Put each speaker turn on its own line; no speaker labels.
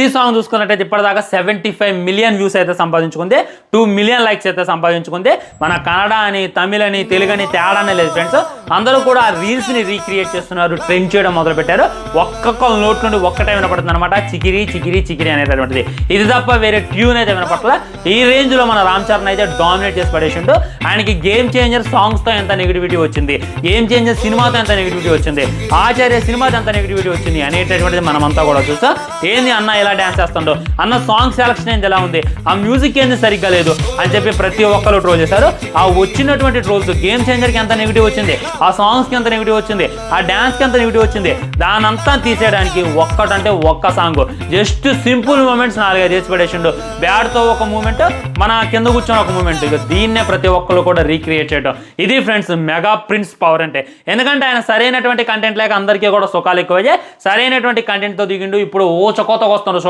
ఇది సాంగ్ చూసుకున్నట్టయితే ఇప్పటిదాకా 75 మిలియన్ వ్యూస్ అయితే సంపాదించుకుంది, 2 మిలియన్ లైక్స్ అయితే సంపాదించుకుంది. మన కన్నడ అని, తమిళ్ అని, తెలుగు అని తేడానే లేదు ఫ్రెండ్స్. అందరూ కూడా ఆ రీల్స్ని రీక్రియేట్ చేస్తున్నారు, ట్రెండ్ చేయడం మొదలు పెట్టారు. ఒక్కొక్క నోట్ నుండి ఒక్కటే వినపడుతుంది అనమాట, చికిరి చికిరి చికిరి అనేటటువంటిది. ఇది తప్ప వేరే ట్యూన్ అయితే వినపట్ల. ఈ రేంజ్లో మన రామ్ చరణ్ అయితే డామినేట్ చేసి పడేసిండు. ఆయనకి గేమ్ చేంజర్ సాంగ్స్తో ఎంత నెగిటివిటీ వచ్చింది, గేమ్ చేంజర్ సినిమాతో ఎంత నెగిటివిటీ వచ్చింది, ఆచార్య సినిమాతో ఎంత నెగిటివిటీ వచ్చింది అనేటటువంటిది మనమంతా కూడా చూస్తాం. ఏంది అన్న ఇలా డ్యాన్స్ చేస్తుండో, అన్న సాంగ్ సెలక్షన్ ఏంది ఎలా ఉంది, ఆ మ్యూజిక్ ఏంది సరిగ్గా లేదు అని చెప్పి ప్రతి ఒక్కరు ట్రోల్ చేశారు. ఆ వచ్చినటువంటి ట్రోల్స్ గేమ్ చేంజర్కి ఎంత నెగిటివ్ వచ్చింది, ఆ సాంగ్స్కి ఎంత నెగిటివ్ వచ్చింది, ఆ డ్యాన్స్కి ఎంత నెగిటివ్ వచ్చింది, దానంతా తీసేయడానికి ఒక్కటంటే ఒక్క సాంగ్, జస్ట్ సింపుల్ మూమెంట్స్ 4-5 చేసి పడేసిండు. బ్యాడ్తో ఒక మూమెంట్, మన కింద కూర్చొని ఒక మూమెంట్, ఇక దీన్నే ప్రతి ఒక్కరు కూడా రీక్రియేట్ చేయడం. ఇది ఫ్రెండ్స్ మెగా ప్రిన్స్ పవర్ అంటే. ఎందుకంటే ఆయన సరైనటువంటి కంటెంట్ లేక అందరికీ కూడా సుఖాలు ఎక్కువయ్యాయి, సరైనటువంటి కంటెంట్తో దిగిండు. ఇప్పుడు ఓ చకోతకు వస్తున్నారు.